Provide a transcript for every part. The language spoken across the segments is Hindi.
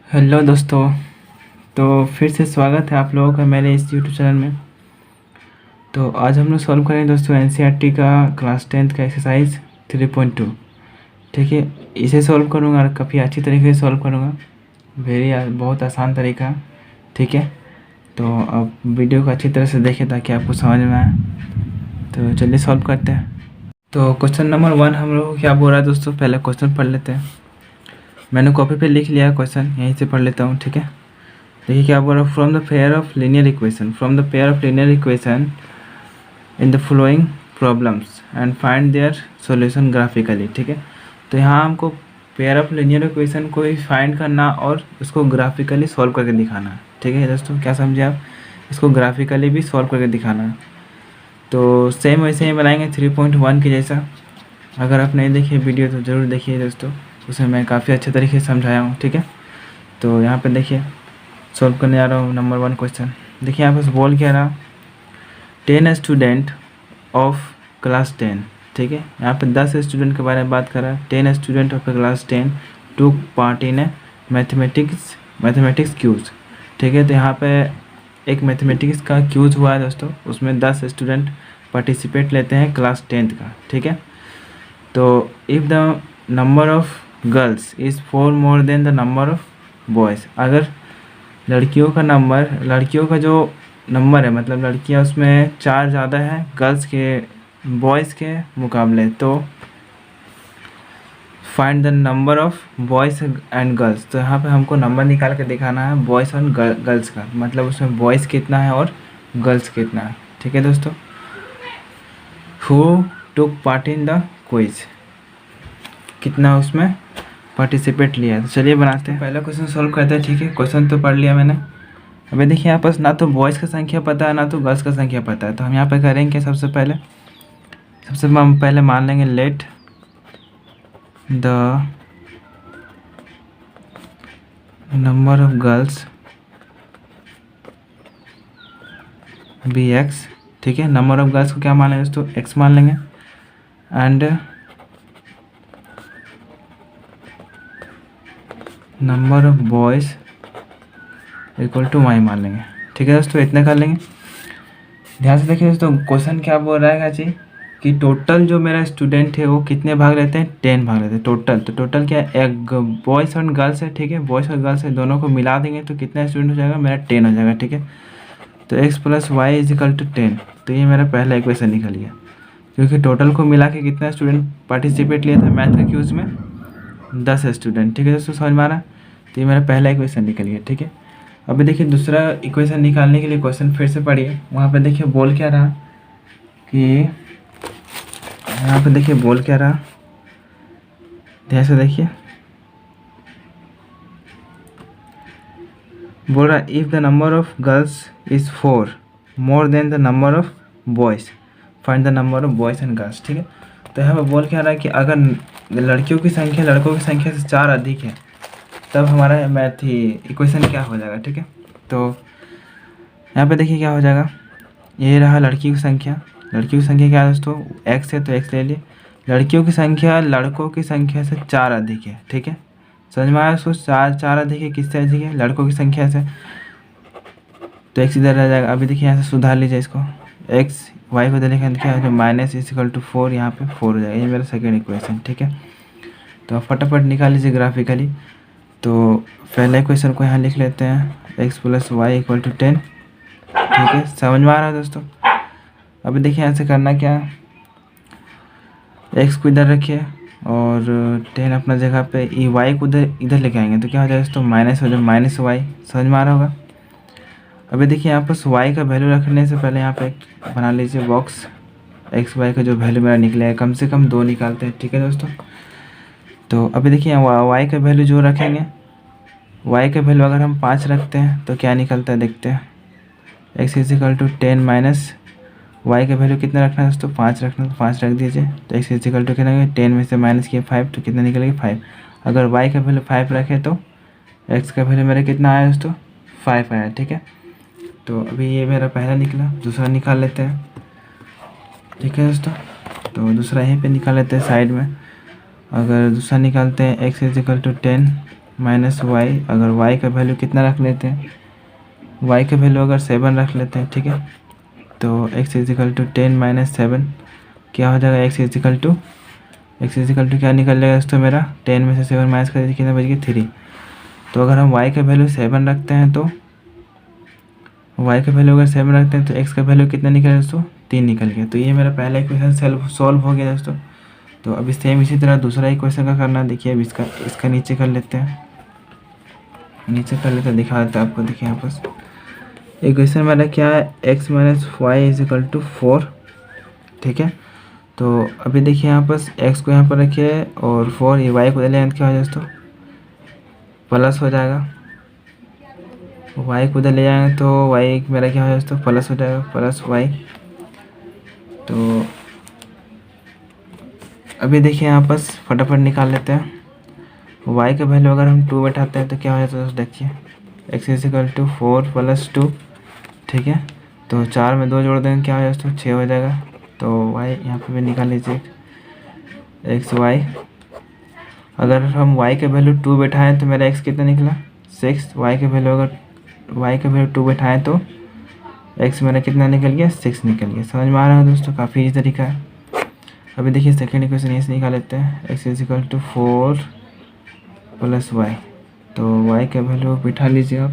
हेलो दोस्तों। तो फिर से स्वागत है आप लोगों का मेरे इस यूट्यूब चैनल में। तो आज हम लोग सॉल्व करेंगे दोस्तों एनसीईआरटी का क्लास 10th का एक्सरसाइज 3.2। ठीक है, इसे सॉल्व करूँगा और काफ़ी अच्छी तरीके से सॉल्व करूँगा। बहुत आसान तरीका। ठीक है, तो अब वीडियो को अच्छी तरह से देखें ताकि आपको समझ में आए। तो चलिए सॉल्व करते हैं। तो क्वेश्चन नंबर 1 हम लोग को क्या बोल रहा है दोस्तों, पहले क्वेश्चन पढ़ लेते हैं। मैंने कॉपी पे लिख लिया क्वेश्चन, यहीं से पढ़ लेता हूँ। ठीक है, देखिए क्या बोल रहा है, from the pair of linear equation in the following problems and find their solution graphically. ठीक है, तो यहाँ हमको पेयर ऑफ लीनियर इक्वेशन को ही फाइंड करना और उसको ग्राफिकली सॉल्व करके दिखाना है। ठीक है दोस्तों, क्या समझे आप, इसको ग्राफिकली भी सॉल्व करके दिखाना है। तो सेम वैसे ही बनाएंगे 3.1 के जैसा। अगर आप नहीं देखिए वीडियो तो ज़रूर देखिए दोस्तों, उसमें मैं काफ़ी अच्छे तरीके से समझाया हूँ। ठीक है, तो यहाँ पे देखिए सॉल्व करने जा रहा हूँ नंबर 1 क्वेश्चन। देखिए यहाँ पर बोल क्या रहा, 10 स्टूडेंट ऑफ क्लास 10। ठीक है, यहाँ पे 10 स्टूडेंट के बारे में बात कर रहा है। 10 student of class 10 to part in a mathematics quiz. ठीक है, तो यहाँ पे एक मैथमेटिक्स का क्यूज हुआ है दोस्तों, उसमें 10 स्टूडेंट पार्टिसिपेट लेते हैं क्लास 10th का। ठीक है, तो if the number of girls is 4 more than the number of boys, अगर लड़कियों का जो नंबर है, मतलब लड़कियां उसमें 4 ज़्यादा है गर्ल्स के बॉयज़ के मुकाबले, तो find the number of boys and girls. तो यहाँ पे हमको नंबर निकाल के दिखाना है बॉयज़ और गर्ल्स का, मतलब उसमें बॉयज़ कितना है और गर्ल्स कितना है। ठीक है दोस्तों, who took part in the quiz, कितना उसमें पार्टिसिपेट लिया है। तो चलिए बनाते हैं, पहला क्वेश्चन सॉल्व करते हैं। ठीक है, क्वेश्चन तो पढ़ लिया मैंने। अभी देखिए यहाँ पास ना तो बॉयज़ का संख्या पता है ना तो गर्ल्स का संख्या पता है, तो हम यहाँ पे करेंगे सबसे पहले मान लेंगे let the number of girls be x. ठीक है, नंबर ऑफ गर्ल्स को क्या मान लेंगे दोस्तों, एक्स मान लेंगे, and number of boys equal to y मान लेंगे। ठीक है दोस्तों, इतना कर लेंगे। ध्यान से देखिए दोस्तों, क्वेश्चन क्या बोल रहा है जी कि टोटल जो मेरा स्टूडेंट है वो कितने भाग लेते हैं, 10 भाग लेते हैं टोटल। तो टोटल क्या है, एक बॉयज़ और गर्ल्स है। ठीक है, बॉयज़ और गर्ल्स है, दोनों को मिला देंगे तो कितना स्टूडेंट हो जाएगा, मेरा 10 हो जाएगा। ठीक है, तो x + y = 10। तो ये मेरा पहला इक्वेशन निकल गया, क्योंकि टोटल को मिला के कितना स्टूडेंट पार्टिसिपेट लिया था मैथ के क्यूज़ में, 10 स्टूडेंट। ठीक है दोस्तों, समझ में आ रहा है। तो ये मेरा पहला इक्वेशन निकल गया। ठीक है, अभी देखिए दूसरा इक्वेशन निकालने के लिए क्वेश्चन फिर से पढ़िए। वहाँ पे देखिए बोल क्या रहा कि, यहाँ पे देखिए बोल क्या रहा, ध्यान से देखिए, बोल रहा if the number of girls is 4 more than the number of boys find the number of boys and girls. ठीक है, तो यहाँ पे बोल क्या रहा है कि अगर लड़कियों की संख्या लड़कों की संख्या से 4 अधिक है तब हमारा मैथ इक्वेशन क्या हो जाएगा। ठीक है, तो यहाँ पे देखिए क्या हो जाएगा, ये रहा लड़की की संख्या क्या है दोस्तों, x है तो x ले लिए। लड़कियों की संख्या लड़कों की संख्या से 4 अधिक है। ठीक है, समझ में आया उसको, 4 अधिक है, किससे अधिक है, लड़कों की संख्या से, तो x इधर रह जाएगा। अभी देखिए यहाँ से सुधार लीजिए इसको, x y को देने क्या है, -= 4, यहाँ पे 4 हो जाएगा। ये मेरा सेकेंड इक्वेशन। ठीक है, तो फटाफट निकाल लीजिए ग्राफिकली। तो पहले इक्वेशन को यहाँ लिख लेते हैं, x + y = 10। ठीक है, समझ में आ रहा है दोस्तों। अभी देखिए यहाँ से करना क्या है, x को इधर रखिए और 10 अपना जगह पे, ये y को इधर लेके आएंगे तो क्या हो जाएगा दोस्तों, माइनस हो जाए, -y। समझ में आ रहा होगा। अभी देखिए यहाँ पर y का वैल्यू रखने से पहले यहाँ पे बना लीजिए बॉक्स, x y का जो वैल्यू मेरा निकलेगा कम से कम 2 निकालते हैं। ठीक है दोस्तों, तो अभी देखिए y का वैल्यू जो रखेंगे, y का वैल्यू अगर हम 5 रखते हैं तो क्या निकलता है देखते हैं, x = 10 माइनस y का वैल्यू कितना रखना है दोस्तों, 5 रखना है, तो 5 रख दीजिए। तो x = कितना है, 10 में से माइनस किया 5, तो कितना निकलेगा 5। अगर y का वैल्यू 5 रखे तो x का वैल्यू मेरा कितना आया दोस्तों, 5 आया। ठीक है, तो अभी ये मेरा पहला निकला, दूसरा निकाल लेते हैं। ठीक है दोस्तों, तो दूसरा यहीं पे निकाल लेते हैं साइड में। अगर दूसरा निकालते हैं x = 10 माइनस वाई, अगर वाई का वैल्यू कितना रख लेते हैं, वाई का वैल्यू अगर 7 रख लेते हैं, ठीक है, तो x इजिकल टू 10 माइनस 7 क्या हो जाएगा, x इजिकल टू क्या निकल जाएगा दोस्तों मेरा, 10 में से 7 माइनस कर दीजिए, कितना बच गया 3। तो अगर हम y का वैल्यू 7 रखते हैं तो y का वैल्यू अगर 7 रखते हैं तो x का वैल्यू कितना निकला दोस्तों, 3 निकल गया। तो ये मेरा पहला इक्वेशन सॉल्व हो गया दोस्तों। तो अभी सेम इसी तरह दूसरा इक्वेशन का करना, देखिए अब इसका नीचे कर लेते हैं, दिखा देते हैं आपको। देखिए यहाँ पर इक्वेशन मेरा क्या है, x minus y equal to 4, ठीक है। तो अभी देखिए यहाँ पर x को यहाँ पर रखिए और 4 ये y को ले लें, क्या हो जाए दोस्तों, प्लस हो जाएगा। y को उधर ले जाएंगे तो y मेरा क्या हो जाए दोस्तों, प्लस हो जाएगा, प्लस y। तो अभी देखिए यहाँ पर फटाफट निकाल लेते हैं। y का वैल्यू अगर हम 2 बैठाते हैं तो क्या हो जाता है दोस्तों, देखिए x इजिकल टू 4 प्लस 2, ठीक है। तो 4 में 2 जोड़ देंगे, क्या हो जाए दोस्तों, 6 हो जाएगा। तो y यहाँ पे भी निकाल लीजिए, एक्स वाई। अगर हम y का वैल्यू 2 बैठाएँ तो मेरा x कितना निकला, 6। y का वैल्यू अगर y का वैल्यू 2 बैठाएँ तो x मेरा कितना निकल गया, 6 निकल गया। समझ में आ रहा है दोस्तों, काफ़ी ईजी तरीका है। अभी देखिए सेकेंड इक्वेशन यहीं से निकाल लेते हैं, x equal to 4 plus y. तो y का वैल्यू बिठा लीजिए आप,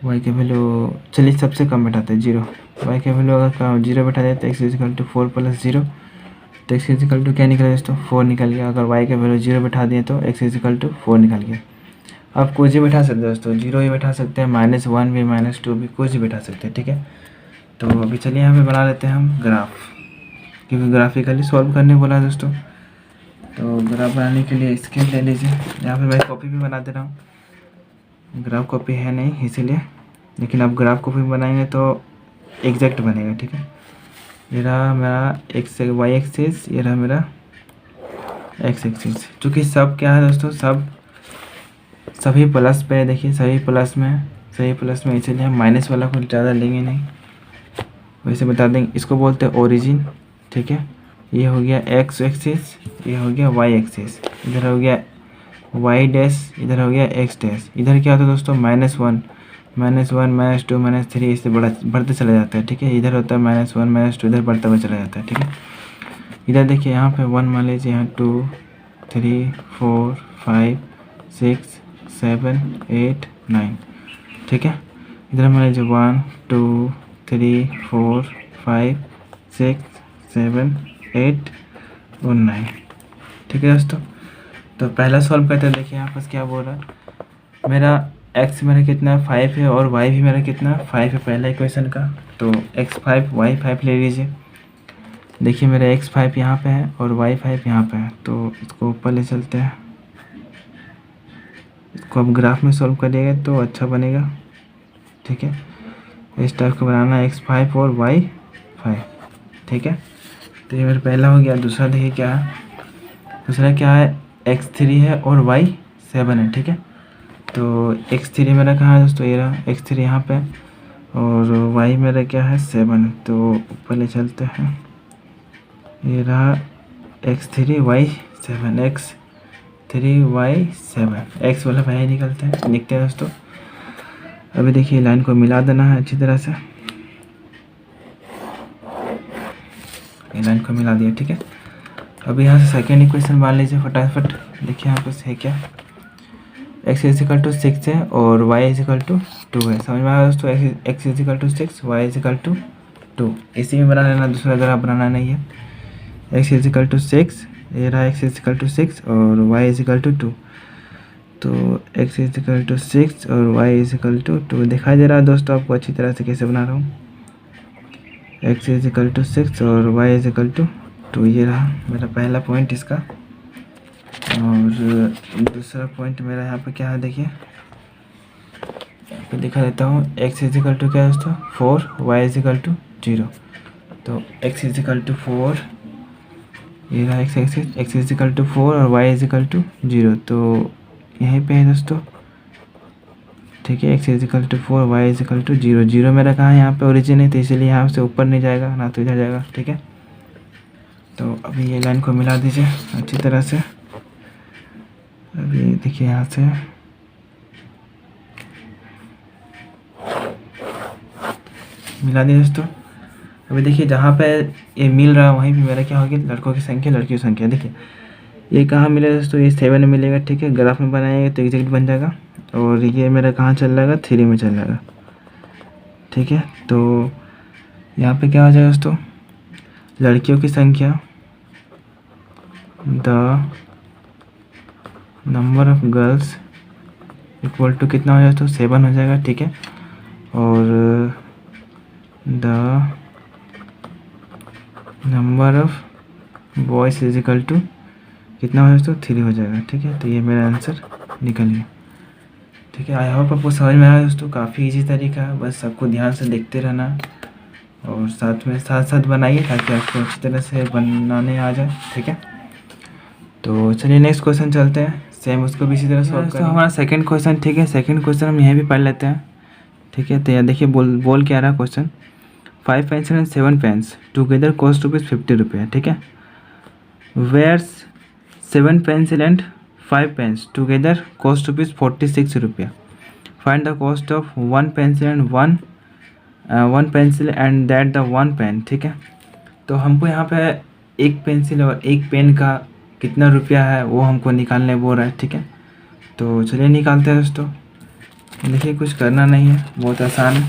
y का वैल्यू चलिए सबसे कम बैठाते हैं 0। y का वैल्यू अगर 0 बैठा देते तो x इजिकल टू 4 प्लस 0, तो x इजिकल टू क्या निकला दोस्तों, 4 निकल गया। अगर y का वैल्यू 0 बैठा दिए तो x इजिकल टू 4 निकल गया। आप कुछ भी बैठा सकते हैं दोस्तों, 0 ही बैठा सकते हैं, -1 भी, -2 भी, कुछ भी बैठा सकते हैं, ठीक है। तो अभी चलिए यहाँ पे बना लेते हैं हम ग्राफ, क्योंकि ग्राफिकली सॉल्व करने बोला है दोस्तों। तो ग्राफ बनाने के लिए स्केल ले लीजिए, यहाँ पे मैं कॉपी भी बना दे रहा हूँ, ग्राफ कॉपी है नहीं इसीलिए, लेकिन आप ग्राफ कॉपी बनाएंगे तो एग्जैक्ट बनेगा, ठीक है। ये रहा मेरा एक्स वाई एक्सिस, ये रहा मेरा एक्स एक्सिस। चूँकि सब क्या है दोस्तों, सभी प्लस पे, देखिए सभी प्लस में, इसीलिए हम माइनस वाला को ज़्यादा लेंगे नहीं। वैसे बता देंगे, इसको बोलते हैं ओरिजिन, ठीक है। ये हो गया एक्स एक्सिस, ये हो गया वाई एक्सिस, इधर हो गया वाई डैश, इधर हो गया एक्स डैश। इधर क्या होता है दोस्तों, -1, -2, -3, इससे बढ़ते चला जाता है, ठीक है। इधर होता है -1, -2, इधर बढ़ता हुआ चला जाता है, ठीक है। इधर देखिए यहाँ पे 1 मान लीजिए, यहाँ 2, 3, 4, 5, 6, 7, 8, 9, ठीक है। इधर मान लीजिए 1, 2, 3, 4, 5, 6, 7, 8 और 9, ठीक है दोस्तों। तो पहला सॉल्व करते हैं, देखिए यहाँ पर क्या बोल रहा है, मेरा x मेरा कितना 5 है और y भी मेरा कितना 5 है पहला इक्वेशन का। तो x 5 y 5 ले लीजिए। देखिए मेरा x 5 यहाँ पे है और y 5 यहाँ पे है, तो इसको ऊपर ले चलते हैं। इसको अब ग्राफ में सॉल्व करिएगा तो अच्छा बनेगा, ठीक है। इस टाइप का बनाना है, x 5 और y 5, ठीक है। तो ये मेरा पहला हो गया। दूसरा देखिए क्या है, दूसरा क्या है, x 3 है और y 7 है, ठीक है। तो x 3 मेरा कहाँ है दोस्तों, ये रहा x 3 यहाँ पे, और y मेरा क्या है 7। तो ऊपर ले चलते हैं, ये रहा x 3 y 7, x 3 y 7, x वाला वही निकलते हैं, लिखते हैं दोस्तों। अभी देखिए लाइन को मिला देना है अच्छी तरह से, ये लाइन को मिला दिया, ठीक है। अभी यहाँ से सेकेंड इक्वेशन मान लीजिए फटाफट। देखिए यहाँ पर है क्या, x इजिकल टू 6 है और y इजिकल टू 2 है। समझ में आया दोस्तों, x equal to 6, y equal to 2, इसी में बना लेना, दूसरा ग्राफ बनाना नहीं है। x इजिकल टू 6, ये रहा x इजिकल टू 6 और y इजिकल टू 2। तो x इजिकल टू 6 और y इजिकल टू 2 दिखाई दे रहा है दोस्तों आपको अच्छी तरह से कैसे बना रहा हूँ। x इजिकल टू 6 और y इजिकल टू 2, ये रहा मेरा पहला पॉइंट इसका। और दूसरा पॉइंट मेरा यहाँ पे क्या है, देखिए यहाँ पे दिखा देता हूँ। x इजिकल टू क्या है दोस्तों 4, y इजिकल टू 0। तो x इजिकल टू 4, ये रहा x इजिकल टू 4 और y इजिकल टू 0। तो यहीं पे है दोस्तों, ठीक है। x equal to 4, y equal to 0, 0 मेरा कहाँ है, यहाँ पे ओरिजिन है, तो इसलिए यहाँ से ऊपर नहीं जाएगा ना, तो इधर जाएगा, ठीक है। तो अभी ये लाइन को मिला दीजिए अच्छी तरह से। अभी देखिए यहाँ से मिला दिया दोस्तों। अभी देखिए जहाँ पे ये मिल रहा है वहीं पे मेरा क्या होगी, लड़कों की संख्या लड़कियों की संख्या। देखिए ये कहाँ मिलेगा दोस्तों, ये 7 में मिलेगा, ठीक है। ग्राफ में बनाएंगे तो एग्जैक्ट बन जाएगा। और ये मेरा कहाँ चल जाएगा, 3 में चल जाएगा, ठीक है। तो यहाँ पे क्या हो जाएगा दोस्तों, लड़कियों की संख्या the number of girls equal to कितना हो जाएगा दोस्तों, 7 हो जाएगा, ठीक है। और the number of boys is equal to कितना हो जाएगा दोस्तों, 3 हो जाएगा, ठीक है। तो ये मेरा आंसर निकल गया, ठीक है। आई होप आपको समझ में आया दोस्तों। काफ़ी इजी तरीका है, बस सबको ध्यान से देखते रहना और साथ साथ बनाइए ताकि आपको अच्छी तरह से बनाने आ जाए, ठीक है। तो चलिए नेक्स्ट क्वेश्चन चलते हैं, सेम उसको भी इसी तरह सॉल्व करेंगे। हमारा सेकंड क्वेश्चन, ठीक है। सेकंड क्वेश्चन हम यहीं भी पढ़ लेते हैं, ठीक है। तो यहाँ देखिए बोल क्या रहा question, 5 pencil and 7 pens together cost ₹50, ठीक है। Where's 7 pencil and 5 pens together cost ₹46। Find the cost of 1 pencil and 1 pencil and that the 1 pen, ठीक है। तो हमको यहाँ पे एक पेंसिल और एक पेन का कितना रुपया है वो हमको निकालने बोल रहा है, ठीक है। तो चलिए निकालते हैं दोस्तों। देखिए कुछ करना नहीं है, बहुत आसान है,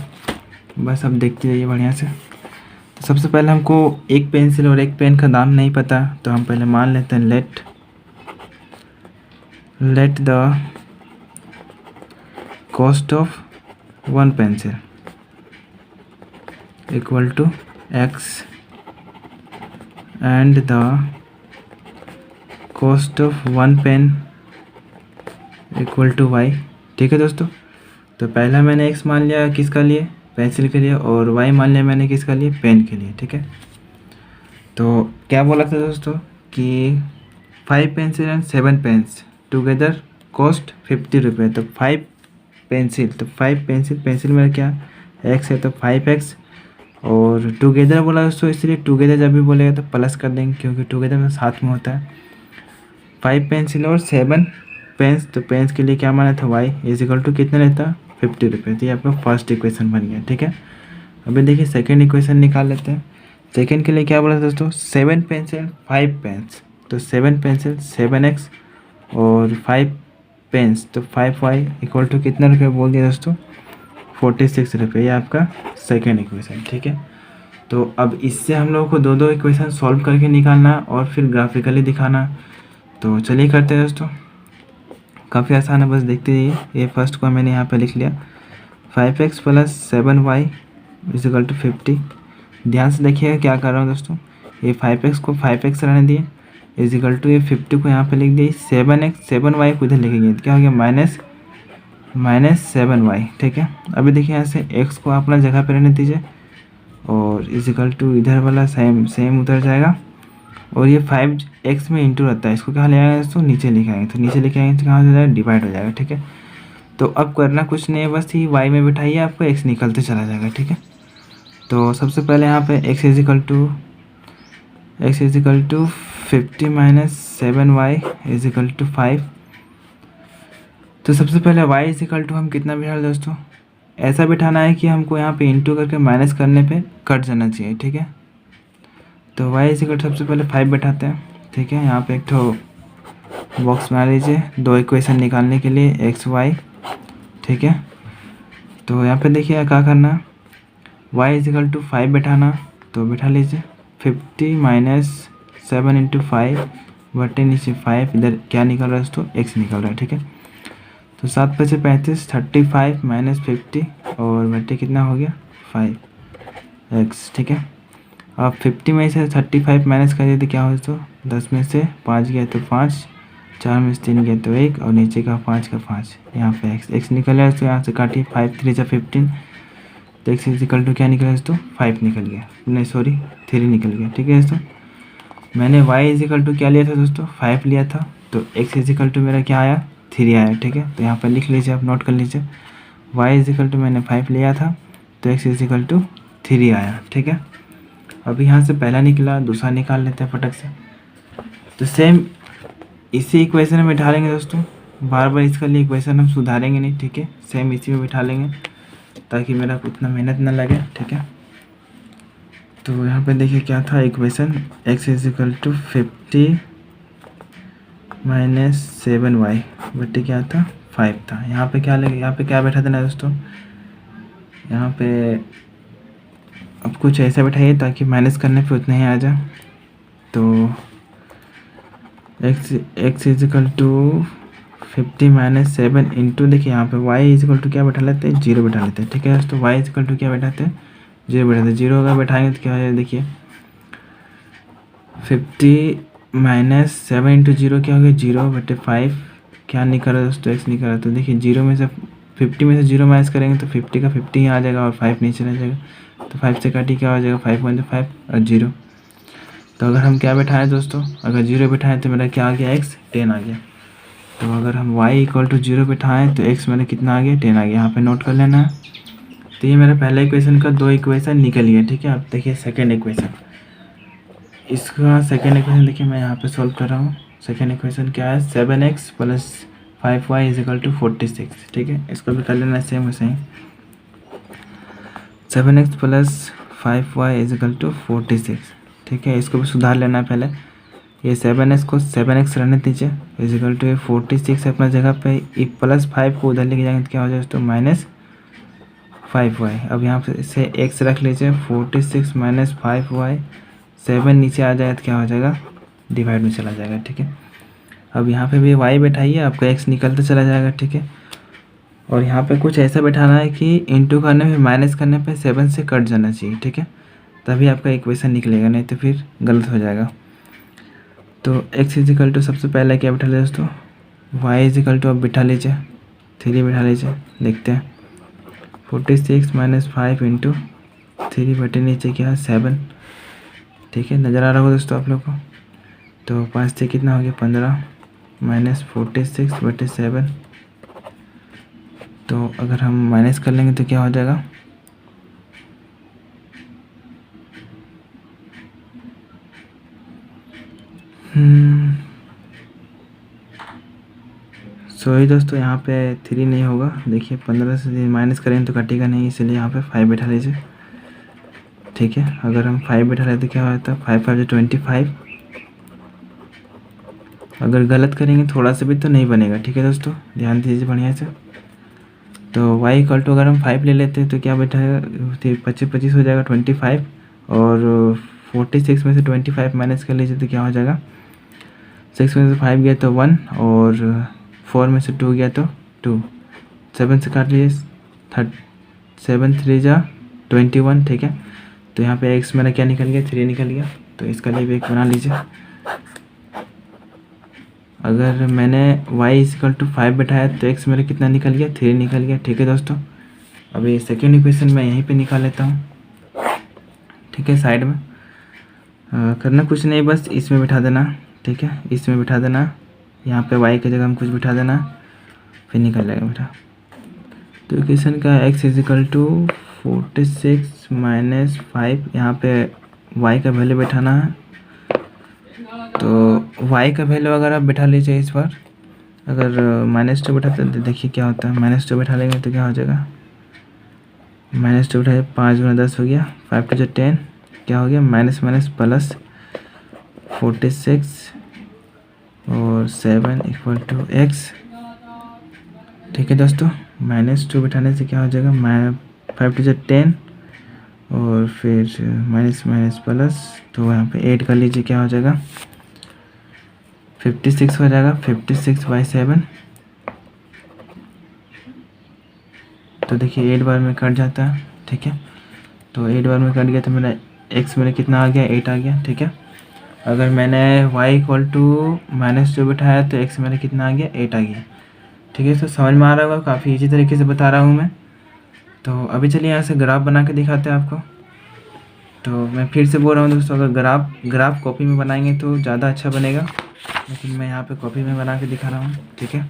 बस अब देखते रहिए बढ़िया से। तो सबसे पहले हमको एक पेंसिल और एक पेन का दाम नहीं पता, तो हम पहले मान लेते हैं let the cost of 1 pencil equal to X and the cost of 1 pen equal to Y, ठीक है दोस्तों। तो पहला मैंने X मान लिया किसका लिए, पेंसिल के लिए, और Y मान लिया मैंने किसका लिए, पेन के लिए, ठीक है। तो क्या बोला था दोस्तों कि 5 pencil and 7 pens together cost ₹50। तो 5 पेंसिल, तो 5 पेंसिल, पेंसिल मेरा क्या X है, तो 5X, और टुगेदर बोला दोस्तों, इसलिए टुगेदर जब भी बोलेगा तो प्लस कर देंगे क्योंकि टुगेदर में साथ में होता है। 5 पेंसिल और 7 पेन्स, तो पेन्स के लिए क्या माना था, Y इज इक्वल टू कितना रहता, ₹50। तो ये आपका फर्स्ट इक्वेशन बन गया, ठीक है। अभी देखिए सेकंड इक्वेशन निकाल लेते हैं। सेकंड के लिए क्या बोला था दोस्तों, 7 पेंसिल 5 पेन्स, तो 7 पेंसिल 7X और 5 पेन्स तो 5Y इक्वल टू कितना रुपये बोल दिया दोस्तों, ₹46। ये आपका सेकेंड इक्वेशन, ठीक है। तो अब इससे हम लोगों को दो इक्वेशन सॉल्व करके निकालना और फिर ग्राफिकली दिखाना। तो चलिए करते हैं दोस्तों, काफ़ी आसान है, बस देखते रहिए। ये फर्स्ट को मैंने यहाँ पे लिख लिया, 5X plus 7Y is equal to 50। ध्यान से देखिएगा क्या कर रहा हूँ दोस्तों, ये 5X को 5X रहने दिए इज इक्वल टू ये 50 को यहाँ पे लिख दिए, 7Y को इधर लिखेंगे, क्या हो गया माइनस 7Y, ठीक है। अभी देखिए यहाँ से X को अपना जगह पे रहने दीजिए और इज इक्वल टू इधर वाला सेम उतर जाएगा, और ये 5X में इंटू रहता है, इसको क्या ले आएगा दोस्तों, नीचे लिखे आएंगे, तो नीचे लिखे आएंगे तो कहाँ हो जाएगा, डिवाइड हो जाएगा, ठीक है। तो अब करना कुछ नहीं है, बस ये Y में बिठाइए, आपको X निकलते चला जाएगा, ठीक है। तो सबसे पहले यहाँ पे X is equal to 50 minus 7Y is equal to 5। तो सबसे पहले Y इज इक्वल टू हम कितना बिठा रहे दोस्तों, ऐसा बिठाना है कि हमको यहाँ पे इंटू करके माइनस करने पे कट जाना चाहिए, ठीक है। तो Y इज इक्वल सबसे पहले 5 बैठाते हैं, ठीक है। यहाँ पे एक तो बॉक्स बना लीजिए दो इक्वेशन निकालने के लिए XY, ठीक है। तो यहाँ पे देखिए क्या करना, Y इज इक्वल टू 5 बैठाना, तो बैठा लीजिए 50 माइनस 7 इंटू 5 बटे नीचे 5, इधर क्या निकल रहा है दोस्तों, X निकल रहा है, ठीक है। तो 7 5 35, 35 माइनस 50 और बटे कितना हो गया 5X, ठीक है। अब 50 में से 35 माइनस कर दिए तो क्या हो तो 10 में से 5 गया तो 5, 4 में से 3 गया तो 1 और नीचे का 5 का 5, यहाँ पे x निकल आया, तो यहाँ से काटिए 5 3 जा 15, तो x इज इक्वल टू क्या निकला दोस्तों 5 निकल गया, नहीं सॉरी 3 निकल गया, ठीक है दोस्तों। मैंने y इज इक्वल टू क्या लिया था दोस्तों 5 लिया था, तो x इज इक्वल टू मेरा क्या आया 3 आया, ठीक है। तो यहाँ पर लिख लीजिए, आप नोट कर लीजिए, y इज इक्वल टू मैंने 5 लिया था तो x इज इक्वल टू 3 आया, ठीक है। अभी यहाँ से पहला निकला, दूसरा निकाल लेते हैं फटक से। तो सेम इसी इक्वेशन में बिठा लेंगे दोस्तों, बार बार इसका लिए इक्वेशन हम सुधारेंगे नहीं, ठीक है। सेम इसी में बिठा लेंगे ताकि मेरा उतना मेहनत ना लगे, ठीक है। तो यहाँ पे देखिए क्या था equation, x is equal to 50 minus 7y बटे क्या था 5 था। यहाँ पे क्या लगे, यहाँ पे क्या बैठा देना दोस्तों, यहाँ पे अब कुछ ऐसा बैठाइए ताकि माइनस करने पे उतना ही आ जाए। तो x is equal to 50 minus 7 into, देखिए यहाँ पे y इज इक्वल टू क्या बैठा लेते हैं, 0 बैठा लेते हैं। ठीक है दोस्तों, y इज इक्वल टू क्या बैठाते हैं, 0 बैठाते हैं। 0 अगर बैठाएंगे तो क्या हो जाएगा, देखिए 50 माइनस 7 इंटू 0 क्या हो गया, 0 बटे 5। क्या नहीं करा दोस्तों, x नहीं करा। तो देखिए 0 में से 50 में से 0 माइनस करेंगे तो 50 का 50 ही आ जाएगा और 5 नीचे रह जाएगा। तो 5 से काटी क्या हो जाएगा, 5 वन 5 और 0। तो अगर हम क्या बैठाएं दोस्तों, अगर 0 बैठाएं तो मेरा क्या आ गया, x 10 आ गया। तो अगर हम y इक्वल टू 0 बैठाएं तो x मेरा कितना आ गया, 10 आ गया। यहाँ पे नोट कर लेना है। तो ये मेरा पहला इक्वेशन का 2 इक्वेशन निकल गया। ठीक है, अब देखिए सेकेंड इक्वेशन, इसका सेकेंड इक्वेशन देखिए मैं यहाँ पे सॉल्व कर रहा हूँ। सेकेंड इक्वेशन क्या है, 7x plus 5y is equal to 46। ठीक है, इसको भी कर लेना सेम वैसे ही, 7x plus 5y is equal to 46। ठीक है, इसको भी सुधार लेना है पहले। ये 7x को 7x रहने दीजिए, इज इक्वल टू ये 46 अपना जगह पे, ये प्लस 5 को उधर लेके जाएंगे तो क्या हो जाएगा, तो माइनस 5y। अब यहाँ पे से x रख लीजिए, 46 माइनस 5y, 7 नीचे आ जाएगा तो क्या हो जाएगा, डिवाइड में चला जाएगा। ठीक है, अब यहाँ पे भी y बैठाइए, आपका x निकलता चला जाएगा। ठीक है, और यहाँ पे कुछ ऐसा बैठाना है कि इंटू करने में माइनस करने पे 7 से कट जाना चाहिए। ठीक है, तभी आपका इक्वेशन निकलेगा, नहीं तो फिर गलत हो जाएगा। तो x इज इक्वल टू सबसे पहले क्या बैठा लीजिए दोस्तों, y इज इक्वल टू अब बिठा लीजिए 3 बैठा लीजिए, देखते हैं 46 माइनस 5 इंटू 3 बटे नीचे क्या है 7। ठीक है, नज़र आ रहा होगा दोस्तों आप लोग को। तो 5 से कितना हो गया 15 माइनस 46 बटे 7। तो अगर हम माइनस कर लेंगे तो क्या हो जाएगा, सॉरी दोस्तों, यहाँ पे 3 नहीं होगा। देखिए 15 से माइनस करेंगे तो कटेगा नहीं, इसलिए यहाँ पे 5 बैठा लीजिए। ठीक है, अगर हम 5 बैठा लेते तो क्या होता है, 5 5 25। अगर गलत करेंगे थोड़ा सा भी तो नहीं बनेगा। ठीक है दोस्तों, ध्यान दीजिए बढ़िया से। तो y इक्वल टू अगर हम 5 ले लेते हैं तो क्या बैठा, 25 हो जाएगा 25, और 46 में से 25 माइनस कर लीजिए तो क्या हो जाएगा, 6 में से 5 गया तो 1, और 4 में से 2 गया तो 2, 7 से काट लीजिए 7 3 जा 21। ठीक है, तो यहाँ पे x मेरा क्या निकल गया, 3 निकल गया। तो इसका लिए भी एक बना लीजिए। अगर मैंने y इक्वल टू 5 बैठाया तो x मेरा कितना निकल गया, 3 निकल गया। ठीक है दोस्तों, अभी सेकेंड इक्वेशन मैं यहीं पे निकाल लेता हूँ। ठीक है, साइड में करना कुछ नहीं, बस इसमें बिठा देना। ठीक है, इसमें बिठा देना, यहाँ पे y की जगह हम कुछ बिठा देना, फिर निकल जाएगा बेटा। तो इक्वेशन का x is equal to 46 minus 5, यहाँ पे y का वैल्यू बैठाना है। तो y का वैल्यू अगर आप बैठा लीजिए इस बार, अगर -2 बैठाते तो देखिए क्या होता है, -2 बैठा लेंगे तो क्या हो जाएगा, -2 बैठा 5 गुना 10 हो गया, 5 टू 10, क्या हो गया माइनस माइनस प्लस 46 और 7 इक्वल टू x। ठीक है दोस्तों, -2 बैठाने से क्या हो जाएगा, 5 टू 10 और फिर माइनस माइनस प्लस, तो यहाँ पे 8 कर लीजिए, क्या हो जाएगा 56 हो जाएगा, 56/7। तो देखिए 8 बार में कट जाता है। ठीक है, तो 8 बार में कट गया तो मेरा x मेरा कितना आ गया, 8 आ गया। ठीक है, अगर मैंने y इक्वल टू -2 बैठाया तो x मेरा कितना आ गया, 8 आ गया। ठीक है, तो समझ में आ रहा होगा, काफ़ी इजी तरीके से बता रहा हूँ मैं। तो अभी चलिए यहाँ से ग्राफ बना के दिखाते हैं आपको। तो मैं फिर से बोल रहा हूँ दोस्तों, अगर ग्राफ कॉपी में बनाएंगे तो ज़्यादा अच्छा बनेगा, लेकिन मैं यहाँ पे कॉपी में बना के दिखा रहा हूँ। ठीक है,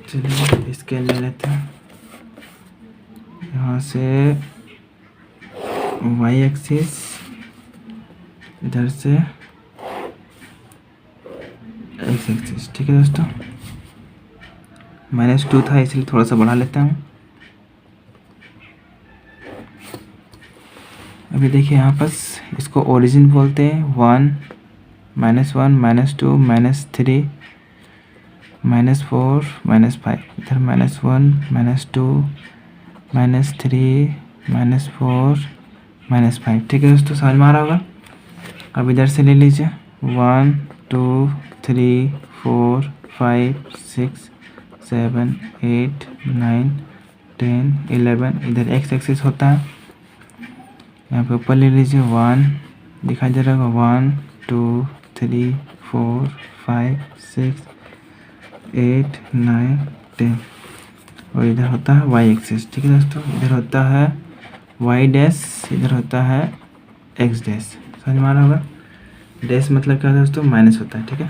चलिए स्केल ले लेते हैं। यहाँ से y एक्सिस, इधर से x एक्सिस। ठीक है दोस्तों, -2 था इसलिए थोड़ा सा बढ़ा लेता हूँ। अभी देखिए यहाँ पर इसको ओरिजिन बोलते हैं। 1 -1 -2 -3 -4 -5, इधर -1 -2 -3 -4 -5। ठीक है दोस्तों, समझ में आ रहा होगा। अब इधर से ले लीजिए 1 2 3 4 5 6 7 8 9 10 11। इधर एक्स एक्सिस होता है, यहाँ पे ऊपर ले लीजिए 1, दिखाई दे रहा होगा 1 2 3 4 5 6 8 9 10। और इधर होता है वाई एक्सिस। ठीक है दोस्तों, इधर होता है वाई डैश, इधर होता है एक्स डैश। समझ में आ रहा होगा। डैश मतलब क्या होता है दोस्तों, माइनस होता है। ठीक है,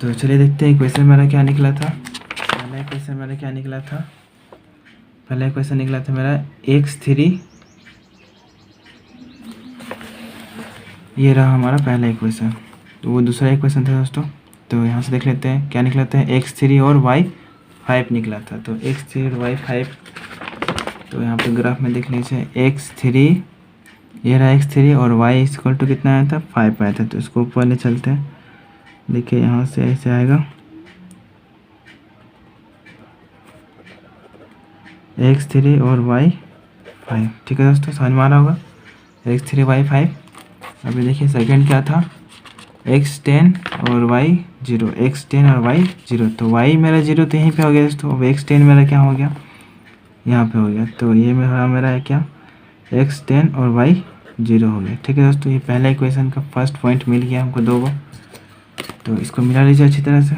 तो चलिए देखते हैं क्वेश्चन मेरा क्या निकला था। पहला क्वेश्चन मेरा क्या निकला था, पहला क्वेश्चन निकला था मेरा x3। ये रहा हमारा पहला इक्वेशन। तो वो दूसरा इक्वेशन था दोस्तों, तो यहाँ से देख लेते हैं क्या निकला था। x3 और y5 निकला था। तो x3 और y5, तो यहाँ पे ग्राफ में देख लीजिए x3, ये रहा x3 और y इक्वल टू कितना आया था, 5 आया था। तो इसको ऊपर ले चलते हैं। देखिए यहाँ से ऐसे आएगा x3 और y5। ठीक है दोस्तों, समझ में आ रहा होगा, x3 y5। अभी देखिए सेकंड क्या था, x10 और y0, x10 और y0। तो y मेरा 0 तो यहीं पे हो गया दोस्तों। अब x10 मेरा क्या हो गया, यहाँ पे हो गया। तो ये मेरा है क्या, x10 और y0 हो गया। ठीक है दोस्तों, ये पहला इक्वेशन का फर्स्ट पॉइंट मिल गया हमको 2 को। तो इसको मिला लीजिए अच्छी तरह से,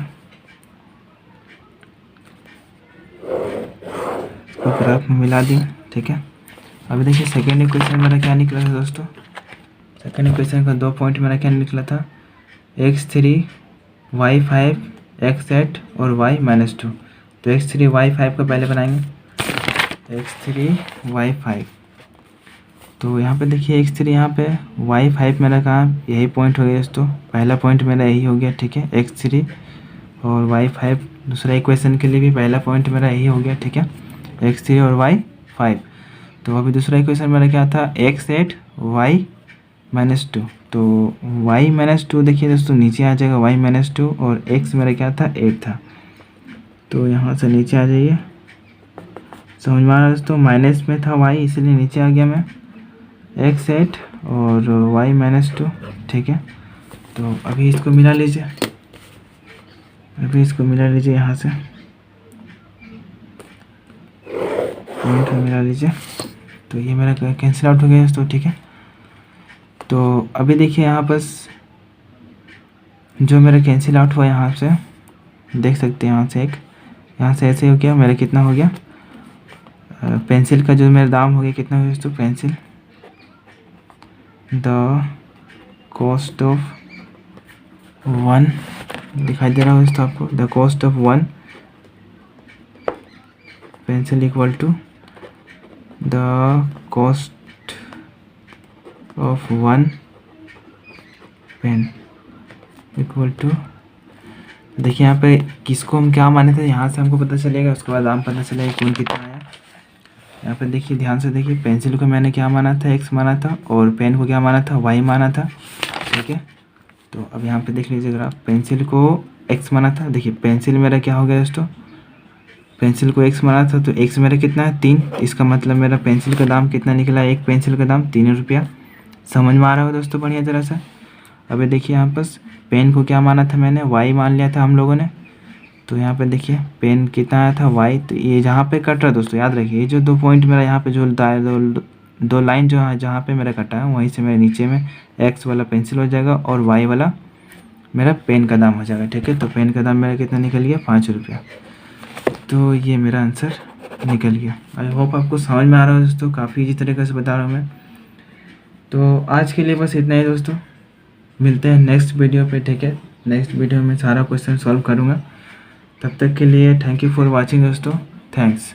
इसको ग्राफ में मिला दिया। ठीक है, अभी देखिए सेकेंड इक्वेशन मेरा क्या निकला था दोस्तों। सेकेंड इक्वेशन का 2 पॉइंट मेरा क्या निकला था, x3 y5 x8 और y-2। तो x3 y5 का पहले बनाएंगे, x3 y5। तो यहाँ पे देखिए x3, यहाँ पे y5 मेरा कहाँ, यही पॉइंट हो गया दोस्तों। पहला पॉइंट मेरा यही हो गया। ठीक है, x3 और y5। दूसरा इक्वेशन के लिए भी पहला पॉइंट मेरा यही हो गया। ठीक है, x3 और y5। तो अभी दूसरा इक्वेशन मेरा क्या था, x8 y-2। तो y-2 देखिए दोस्तों नीचे आ जाएगा y-2, और x मेरा क्या था, 8 था। तो यहाँ से नीचे आ जाइए, समझ में आ रहा है दोस्तों। माइनस में था y, इसलिए नीचे आ गया मैं, x8 और y-2। ठीक है, तो अभी इसको मिला लीजिए, यहाँ से पॉइंट में मिला लीजिए। तो ये मेरा कैंसिल आउट हो गया दोस्तों। ठीक है, तो अभी देखिए यहाँ पर जो मेरा कैंसिल आउट हुआ, यहाँ से देख सकते हैं, यहाँ से ऐसे हो गया मेरा, कितना हो गया, पेंसिल का जो मेरा दाम हो गया, कितना हो गया दोस्तों, पेंसिल द कॉस्ट ऑफ 1, दिखाई दे रहा हो दोस्तों आपको, the cost of 1 pencil equal to the cost of 1 pen equal to. देखिए यहाँ पे किसको हम क्या माने थे, यहाँ से हमको पता चलेगा, उसके बाद दाम पता चलेगा कौन कितना आया। यहाँ पे देखिए, ध्यान से देखिए, पेंसिल को मैंने क्या माना था, x माना था, और पेन को क्या माना था, y माना था। ठीक है, तो अब यहाँ पे देख लीजिए ग्राफ, पेंसिल को x माना था। देखिए पेंसिल मेरा क्या हो गया दोस्तों, पेंसिल को x माना था, तो x मेरा कितना है, 3। इसका मतलब मेरा पेंसिल का दाम कितना निकला, एक पेंसिल का दाम 3 रुपया। समझ में आ रहा होगा दोस्तों बढ़िया तरह से। अभी देखिए यहाँ पर पेन को क्या माना था मैंने, y मान लिया था हम लोगों ने। तो यहाँ पे देखिए पेन कितना आया था, y। तो ये जहाँ पे कट रहा है दोस्तों, याद रखिए, ये जो 2 पॉइंट मेरा यहाँ पे जो दो लाइन जो है जहाँ पे मेरा कटा है, वहीं से मेरे नीचे में x वाला पेंसिल हो जाएगा और y वाला मेरा पेन का दाम हो जाएगा। ठीक है, तो पेन का दाम मेरा कितना निकल गया, 5 रुपया। तो ये मेरा आंसर निकल गया। आई होप आपको समझ में आ रहा है दोस्तों, काफ़ी इजी तरीके से बता रहा हूँ मैं। तो आज के लिए बस इतना ही दोस्तों, मिलते हैं नेक्स्ट वीडियो पे। ठीक है, नेक्स्ट वीडियो में सारा क्वेश्चन सॉल्व करूँगा। तब तक के लिए थैंक यू फॉर वॉचिंग दोस्तों, थैंक्स।